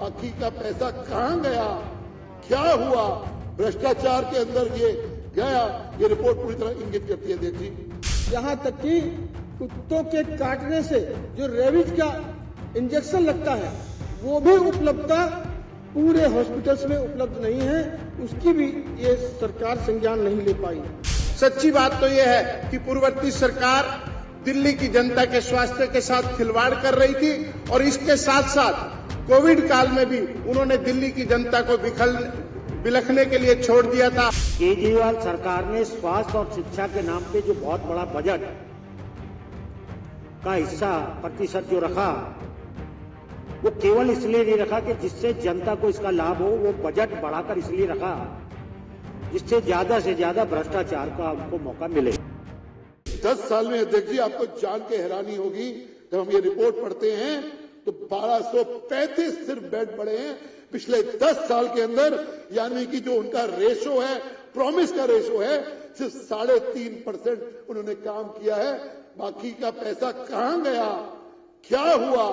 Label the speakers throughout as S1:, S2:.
S1: बाकी का पैसा कहां गया, क्या हुआ, भ्रष्टाचार के अंदर ये गया, ये रिपोर्ट पूरी तरह इंगित करती है। देखिए,
S2: यहाँ तक कि कुत्तों के काटने से जो रेबीज का इंजेक्शन लगता है वो भी उपलब्धता पूरे हॉस्पिटल्स में उपलब्ध नहीं है, उसकी भी ये सरकार संज्ञान नहीं ले पाई।
S3: सच्ची बात तो ये है कि पूर्ववर्ती सरकार दिल्ली की जनता के स्वास्थ्य के साथ खिलवाड़ कर रही थी और इसके साथ साथ कोविड काल में भी उन्होंने दिल्ली की जनता को बिलखने के लिए छोड़ दिया था।
S4: केजरीवाल सरकार ने स्वास्थ्य और शिक्षा के नाम पे जो बहुत बड़ा बजट का हिस्सा प्रतिशत जो रखा, वो केवल इसलिए नहीं रखा कि जिससे जनता को इसका लाभ हो, वो बजट बढ़ाकर इसलिए रखा जिससे ज्यादा से ज्यादा भ्रष्टाचार का हमको मौका मिले।
S1: 10 साल में अध्यक्ष जी आपको जान के हैरानी होगी, जब हम ये रिपोर्ट पढ़ते हैं तो 1235 सिर्फ बेड बढ़े हैं पिछले 10 साल के अंदर, यानी कि जो उनका रेशो है, प्रॉमिस का रेशो है, सिर्फ 3.5% उन्होंने काम किया है। बाकी का पैसा कहां गया, क्या हुआ,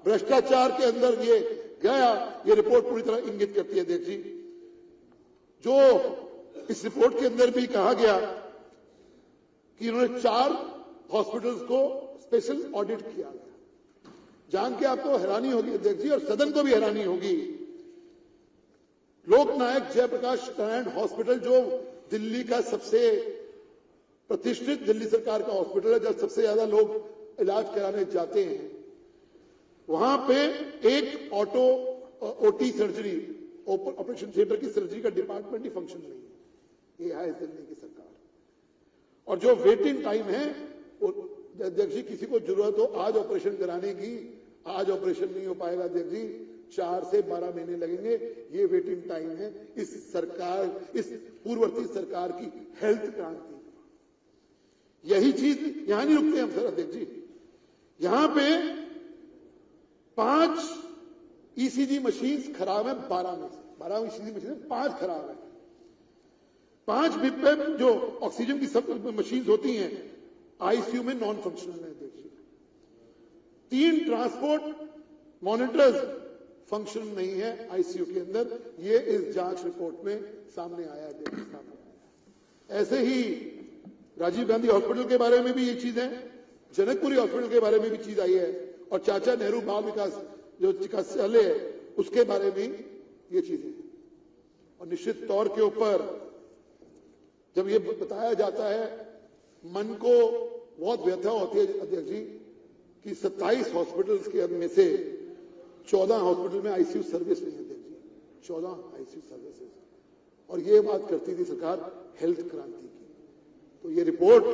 S1: भ्रष्टाचार के अंदर ये गया, ये रिपोर्ट पूरी तरह इंगित करती है। अध्यक्ष जी, जो इस रिपोर्ट के अंदर भी कहा गया कि इन्होंने 4 हॉस्पिटल्स को स्पेशल ऑडिट किया गया, जान के आपको हैरानी होगी अध्यक्ष जी, और सदन को भी हैरानी होगी। लोकनायक जयप्रकाश नारायण हॉस्पिटल, जो दिल्ली का सबसे प्रतिष्ठित दिल्ली सरकार का हॉस्पिटल है, जब सबसे ज्यादा लोग इलाज कराने जाते हैं, वहां पे एक ओटी सर्जरी, ऑपरेशन थिएटर की सर्जरी का डिपार्टमेंट ही फंक्शन नहीं है। ये है दिल्ली की सरकार। और जो वेटिंग टाइम है, अध्यक्ष जी, किसी को जरूरत हो आज ऑपरेशन कराने की, आज ऑपरेशन नहीं हो पाएगा अध्यक्ष जी, 4 से 12 महीने लगेंगे। ये वेटिंग टाइम है इस सरकार, इस पूर्ववर्ती सरकार की हेल्थ क्रांति। यही चीज यहां नहीं रुकते हम सर अध्यक्ष जी, यहां पे 5 ईसीजी मशीन खराब है, 12 में से 12 ईसीजी मशीन 5 खराब है। 5 बिप जो ऑक्सीजन की सब मशीन होती हैं आईसीयू में नॉन फंक्शनल है अध्यक्ष जी। 3 ट्रांसपोर्ट मॉनिटर्स फंक्शन नहीं है आईसीयू के अंदर। ये इस जांच रिपोर्ट में सामने आया है, सामने आया। ऐसे ही राजीव गांधी हॉस्पिटल के बारे में भी ये चीज है, जनकपुरी हॉस्पिटल के बारे में भी चीज आई है, और चाचा नेहरू बाल विकास जो चिकित्सालय है उसके बारे में ये चीजें हैं। और निश्चित तौर के ऊपर जब ये बताया जाता है, मन को बहुत व्यथा होती है अध्यक्ष जी कि 27 हॉस्पिटल्स के में से 14 हॉस्पिटल में आईसीयू सर्विस नहीं है अध्यक्ष जी, 14 आईसीयू सर्विसेज। और ये बात करती थी सरकार हेल्थ क्रांति की। तो ये रिपोर्ट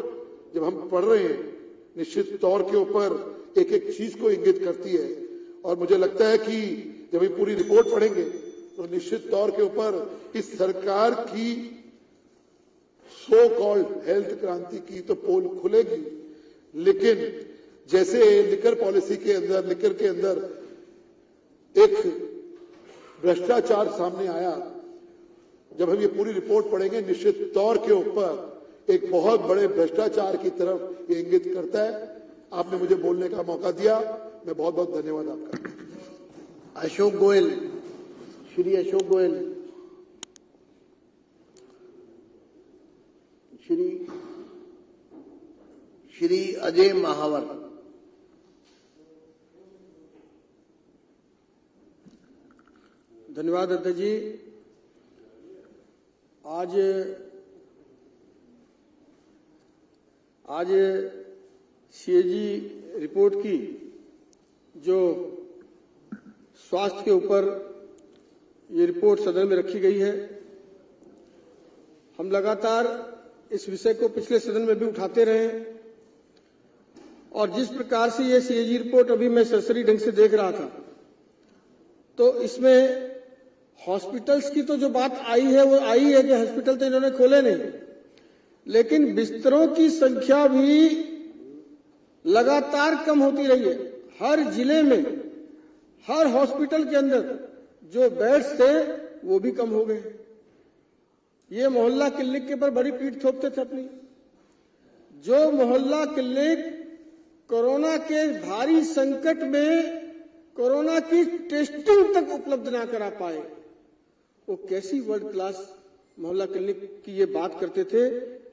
S1: जब हम पढ़ रहे हैं, निश्चित तौर के ऊपर एक एक चीज को इंगित करती है। और मुझे लगता है कि जब ये पूरी रिपोर्ट पढ़ेंगे तो निश्चित तौर के ऊपर इस सरकार की सो कॉल्ड हेल्थ क्रांति की तो पोल खुलेगी। लेकिन जैसे लिकर पॉलिसी के अंदर, लिकर के अंदर एक भ्रष्टाचार सामने आया, जब हम ये पूरी रिपोर्ट पढ़ेंगे निश्चित तौर के ऊपर एक बहुत बड़े भ्रष्टाचार की तरफ ये इंगित करता है। आपने मुझे बोलने का मौका दिया, मैं बहुत बहुत धन्यवाद आपका।
S4: अशोक गोयल, श्री अशोक गोयल, श्री अजय महावर,
S2: धन्यवाद अध्यक्ष जी। आज सीएजी रिपोर्ट की जो स्वास्थ्य के ऊपर ये रिपोर्ट सदन में रखी गई है, हम लगातार इस विषय को पिछले सदन में भी उठाते रहे, और जिस प्रकार से ये सीएजी रिपोर्ट अभी मैं सरसरी ढंग से देख रहा था, तो इसमें हॉस्पिटल्स की तो जो बात आई है वो आई है कि हॉस्पिटल तो इन्होंने खोले नहीं, लेकिन बिस्तरों की संख्या भी लगातार कम होती रही है। हर जिले में, हर हॉस्पिटल के अंदर जो बेड्स थे वो भी कम हो गए। ये मोहल्ला क्लिनिक के ऊपर बड़ी पीठ थोपते थे अपनी। जो मोहल्ला क्लिनिक कोरोना के भारी संकट में कोरोना की टेस्टिंग तक उपलब्ध ना करा पाए, वो कैसी वर्ल्ड क्लास मोहल्ला क्लिनिक की ये बात करते थे,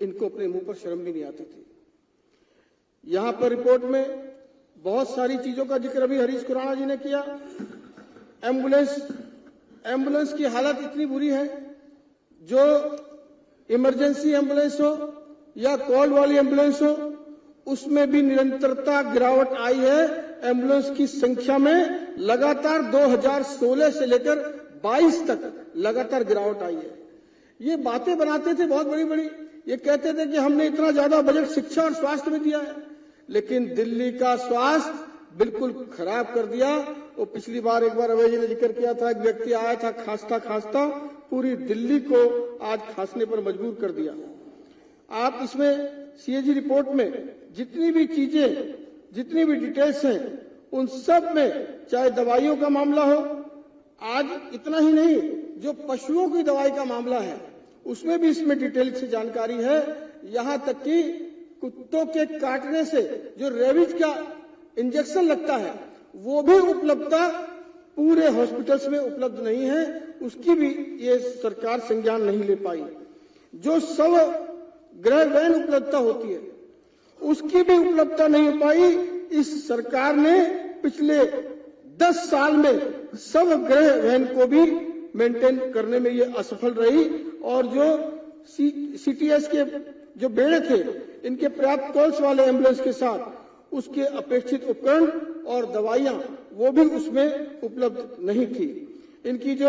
S2: इनको अपने मुंह पर शर्म भी नहीं आती थी। यहां पर रिपोर्ट में बहुत सारी चीजों का जिक्र अभी हरीश खुराना जी ने किया। एम्बुलेंस की हालत इतनी बुरी है, जो इमरजेंसी एम्बुलेंस हो या कॉल वाली एम्बुलेंस हो, उसमें भी निरंतरता गिरावट आई है। एम्बुलेंस की संख्या में लगातार 2016 से लेकर 22 तक लगातार गिरावट आई है। ये बातें बनाते थे बहुत बड़ी बड़ी, ये कहते थे कि हमने इतना ज्यादा बजट शिक्षा और स्वास्थ्य में दिया है, लेकिन दिल्ली का स्वास्थ्य बिल्कुल खराब कर दिया। वो पिछली बार एक बार अभय जी ने जिक्र किया था, एक व्यक्ति आया था खांसता खांसता, पूरी दिल्ली को आज खांसने पर मजबूर कर दिया। आप इसमें सीएजी रिपोर्ट में जितनी भी चीजें, जितनी भी डिटेल्स हैं, उन सब में चाहे दवाइयों का मामला हो, आज इतना ही नहीं, जो पशुओं की दवाई का मामला है उसमें भी इसमें डिटेल से जानकारी है। यहां तक कि कुत्तों के काटने से जो रेबीज का इंजेक्शन लगता है, वो भी उपलब्धता पूरे हॉस्पिटल्स में उपलब्ध नहीं है, उसकी भी ये सरकार संज्ञान नहीं ले पाई। जो शव गृह वैन उपलब्धता होती है, उसकी भी उपलब्धता नहीं हो पाई। इस सरकार ने पिछले 10 साल में सब गृह वैन को भी मेंटेन करने में ये असफल रही, और जो सीटीएस के जो बेड़े थे, इनके पर्याप्त कॉल्स वाले एम्बुलेंस के साथ उसके अपेक्षित उपकरण और दवाइयां वो भी उसमें उपलब्ध नहीं थी। इनकी जो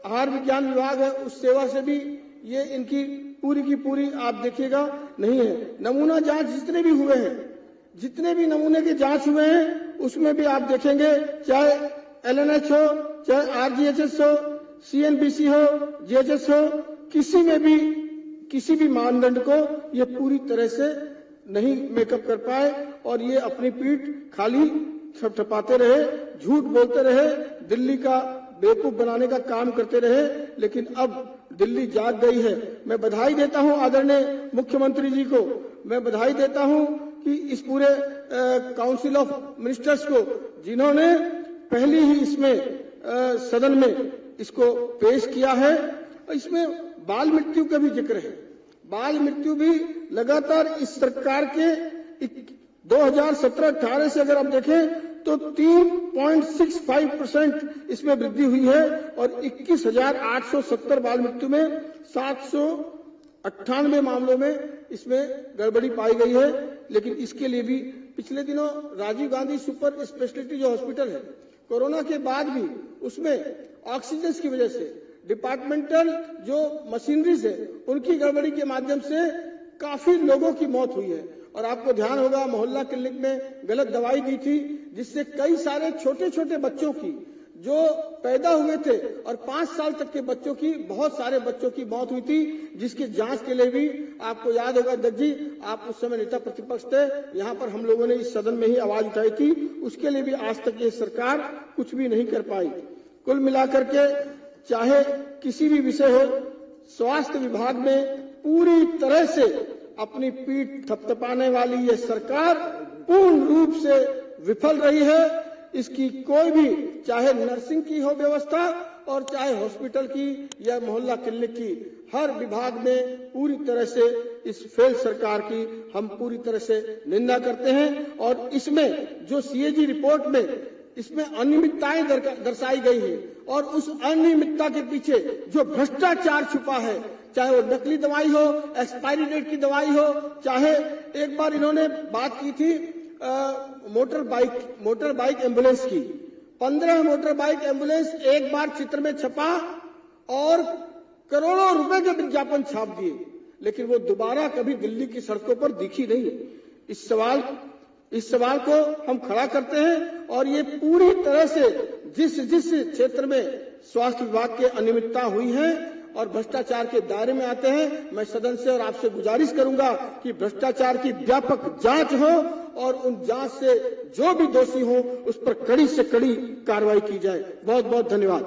S2: आहार विज्ञान विभाग है, उस सेवा से भी ये इनकी पूरी की पूरी आप देखिएगा नहीं है। नमूना जांच जितने भी हुए हैं, जितने भी नमूने के जांच हुए हैं, उसमें भी आप देखेंगे, चाहे एलएनएच हो, चाहे आरजीएचएस हो, सीएनबीसी हो, जीएचएस हो, किसी में भी किसी भी मानदंड को ये पूरी तरह से नहीं मेकअप कर पाए, और ये अपनी पीठ खाली थपथपाते रहे, झूठ बोलते रहे, दिल्ली का बेवकूफ बनाने का काम करते रहे। लेकिन अब दिल्ली जाग गई है। मैं बधाई देता हूं आदरणीय मुख्यमंत्री जी को, मैं बधाई देता हूं कि इस पूरे काउंसिल ऑफ मिनिस्टर्स को, जिन्होंने पहले ही इसमें सदन में इसको पेश किया है। इसमें बाल मृत्यु का भी जिक्र है। बाल मृत्यु भी लगातार इस सरकार के 2017-18 से अगर आप देखें तो 3.65% इसमें वृद्धि हुई है, और 21,870 बाल मृत्यु में 798 मामलों में इसमें गड़बड़ी पाई गई है। लेकिन इसके लिए भी पिछले दिनों राजीव गांधी सुपर स्पेशलिटी जो हॉस्पिटल है, कोरोना के बाद भी उसमें ऑक्सीजन की वजह से डिपार्टमेंटल जो मशीनरीज है, उनकी गड़बड़ी के माध्यम से काफी लोगों की मौत हुई है। और आपको ध्यान होगा, मोहल्ला क्लिनिक में गलत दवाई दी थी, जिससे कई सारे छोटे छोटे बच्चों की जो पैदा हुए थे और 5 साल तक के बच्चों की, बहुत सारे बच्चों की मौत हुई थी, जिसकी जांच के लिए भी आपको याद होगा दत्त जी, आप उस समय नेता प्रतिपक्ष थे, यहाँ पर हम लोगों ने इस सदन में ही आवाज उठाई थी, उसके लिए भी आज तक ये सरकार कुछ भी नहीं कर पाई। कुल मिलाकर के चाहे किसी भी विषय हो, स्वास्थ्य विभाग में पूरी तरह से अपनी पीठ थपथपाने वाली ये सरकार पूर्ण रूप से विफल रही है। इसकी कोई भी, चाहे नर्सिंग की हो व्यवस्था और चाहे हॉस्पिटल की या मोहल्ला क्लिनिक की, हर विभाग में पूरी तरह से इस फेल सरकार की हम पूरी तरह से निंदा करते हैं। और इसमें जो सीएजी रिपोर्ट में इसमें अनियमितताएं दर्शाई गई है, और उस अनियमितता के पीछे जो भ्रष्टाचार छुपा है, चाहे वो नकली दवाई हो, एक्सपायरी डेट की दवाई हो, चाहे एक बार इन्होंने बात की थी मोटर बाइक एम्बुलेंस की, 15 मोटर बाइक एम्बुलेंस एक बार चित्र में छपा और करोड़ों रुपए के विज्ञापन छाप दिए, लेकिन वो दोबारा कभी दिल्ली की सड़कों पर दिखी नहीं। इस सवाल को हम खड़ा करते हैं, और ये पूरी तरह से जिस क्षेत्र में स्वास्थ्य विभाग के अनियमितता हुई है और भ्रष्टाचार के दायरे में आते हैं, मैं सदन से और आपसे गुजारिश करूंगा कि भ्रष्टाचार की व्यापक जांच हो, और उन जांच से जो भी दोषी हो उस पर कड़ी से कड़ी कार्रवाई की जाए। बहुत बहुत धन्यवाद।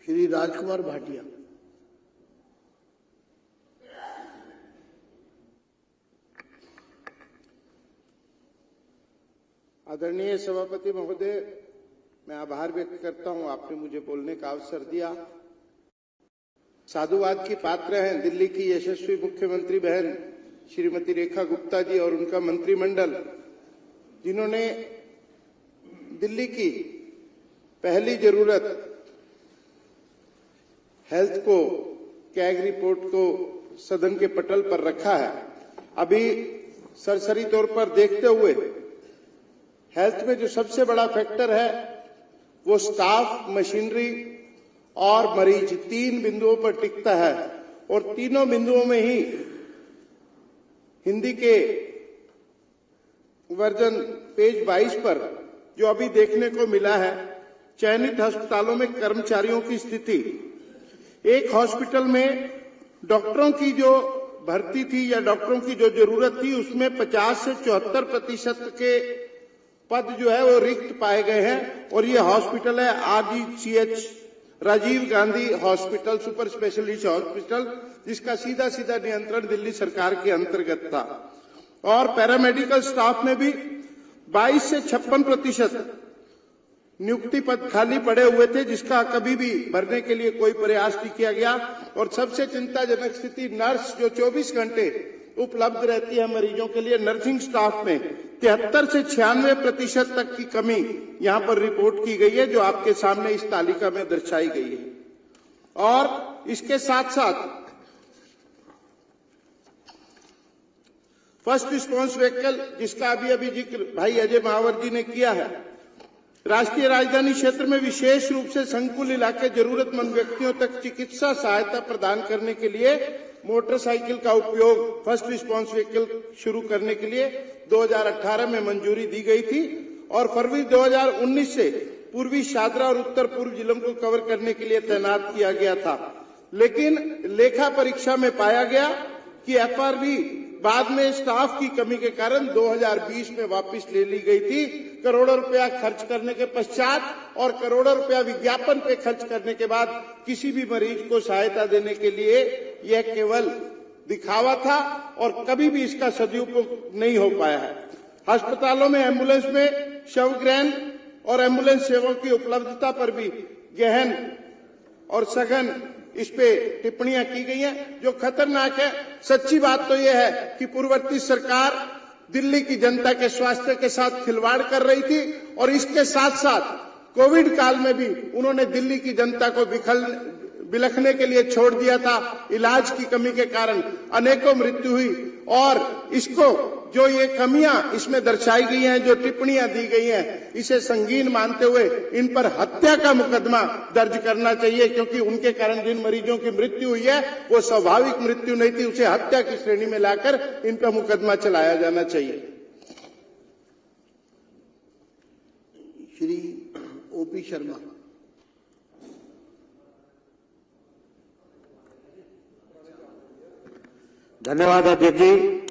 S3: श्री राजकुमार भाटिया। आदरणीय सभापति महोदय, मैं आभार व्यक्त करता हूं, आपने मुझे बोलने का अवसर दिया। साधुवाद की पात्र हैं दिल्ली की यशस्वी मुख्यमंत्री बहन श्रीमती रेखा गुप्ता जी और उनका मंत्रिमंडल, जिन्होंने दिल्ली की पहली जरूरत हेल्थ को, कैग रिपोर्ट को सदन के पटल पर रखा है। अभी सरसरी तौर पर देखते हुए हेल्थ में जो सबसे बड़ा फैक्टर है वो स्टाफ, मशीनरी और मरीज, 3 बिंदुओं पर टिकता है। और तीनों बिंदुओं में ही हिंदी के वर्जन पेज 22 पर जो अभी देखने को मिला है, चयनित अस्पतालों में कर्मचारियों की स्थिति, एक हॉस्पिटल में डॉक्टरों की जो भर्ती थी या डॉक्टरों की जो जरूरत थी उसमें 50 से 74% के पद जो है वो रिक्त पाए गए हैं। और ये हॉस्पिटल है RGCH, Rajiv Gandhi hospital, super specialist hospital, जिसका सीधा सीधा नियंत्रण दिल्ली सरकार के अंतर्गत था। और पैरामेडिकल स्टाफ में भी 22 से 56% नियुक्ति पद खाली पड़े हुए थे, जिसका कभी भी भरने के लिए कोई प्रयास नहीं किया गया। और सबसे चिंताजनक स्थिति नर्स, जो 24 घंटे उपलब्ध रहती है मरीजों के लिए, नर्सिंग स्टाफ में 73 से 96% तक की कमी यहां पर रिपोर्ट की गई है, जो आपके सामने इस तालिका में दर्शाई गई है। और इसके साथ साथ फर्स्ट रिस्पॉन्स व्हीकल, जिसका अभी जिक्र भाई अजय महावर जी ने किया है, राष्ट्रीय राजधानी क्षेत्र में विशेष रूप से संकुल इलाके जरूरतमंद व्यक्तियों तक चिकित्सा सहायता प्रदान करने के लिए मोटरसाइकिल का उपयोग फर्स्ट रिस्पॉन्स व्हीकल शुरू करने के लिए 2018 में मंजूरी दी गई थी। और फरवरी 2019 से पूर्वी शादरा और उत्तर पूर्व जिलों को कवर करने के लिए तैनात किया गया था। लेकिन लेखा परीक्षा में पाया गया कि FRV बाद में स्टाफ की कमी के कारण 2020 में वापस ले ली गई थी। करोड़ों रुपया खर्च करने के पश्चात और करोड़ों रुपया विज्ञापन पे खर्च करने के बाद किसी भी मरीज को सहायता देने के लिए यह केवल दिखावा था और कभी भी इसका सदुपयोग नहीं हो पाया है। अस्पतालों में एम्बुलेंस में शवग्रहण और एम्बुलेंस सेवाओं की उपलब्धता पर भी गहन और सघन इस पे टिप्पणियां की गई हैं, जो खतरनाक है। सच्ची बात तो यह है कि पूर्ववर्ती सरकार दिल्ली की जनता के स्वास्थ्य के साथ खिलवाड़ कर रही थी और इसके साथ साथ कोविड काल में भी उन्होंने दिल्ली की जनता को बिलखने के लिए छोड़ दिया था। इलाज की कमी के कारण अनेकों मृत्यु हुई और इसको जो ये कमियां इसमें दर्शाई गई हैं, जो टिप्पणियां दी गई हैं, इसे संगीन मानते हुए इन पर हत्या का मुकदमा दर्ज करना चाहिए, क्योंकि उनके कारण जिन मरीजों की मृत्यु हुई है वो स्वाभाविक मृत्यु नहीं थी, उसे हत्या की श्रेणी में लाकर इन पर मुकदमा चलाया जाना चाहिए।
S1: श्री OP शर्मा।
S4: धन्यवाद अध्यक्ष जी।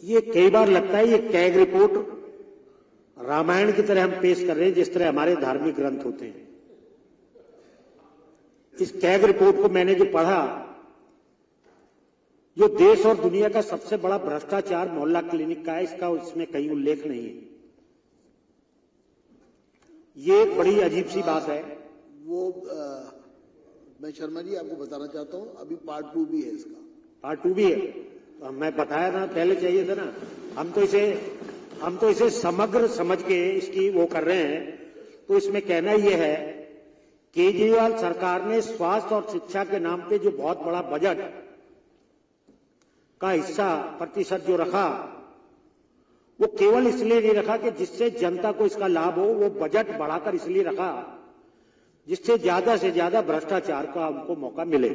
S4: ये कई बार लगता है ये कैग रिपोर्ट रामायण की तरह हम पेश कर रहे हैं, जिस तरह हमारे धार्मिक ग्रंथ होते हैं। इस कैग रिपोर्ट को मैंने जो पढ़ा, जो देश और दुनिया का सबसे बड़ा भ्रष्टाचार मोहल्ला क्लिनिक का है, इसका इसमें कहीं उल्लेख नहीं है। ये बड़ी अजीब सी बात है।
S1: मैं शर्मा जी आपको बताना चाहता हूं, अभी पार्ट 2 भी है इसका।
S4: पार्ट 2 भी है, मैं बताया ना, पहले चाहिए था ना। हम तो इसे समग्र समझ के इसकी वो कर रहे हैं। तो इसमें कहना यह है, केजरीवाल सरकार ने स्वास्थ्य और शिक्षा के नाम पे जो बहुत बड़ा बजट का हिस्सा प्रतिशत जो रखा, वो केवल इसलिए नहीं रखा कि जिससे जनता को इसका लाभ हो, वो बजट बढ़ाकर इसलिए रखा जिससे ज्यादा से ज्यादा भ्रष्टाचार का हमको मौका मिले।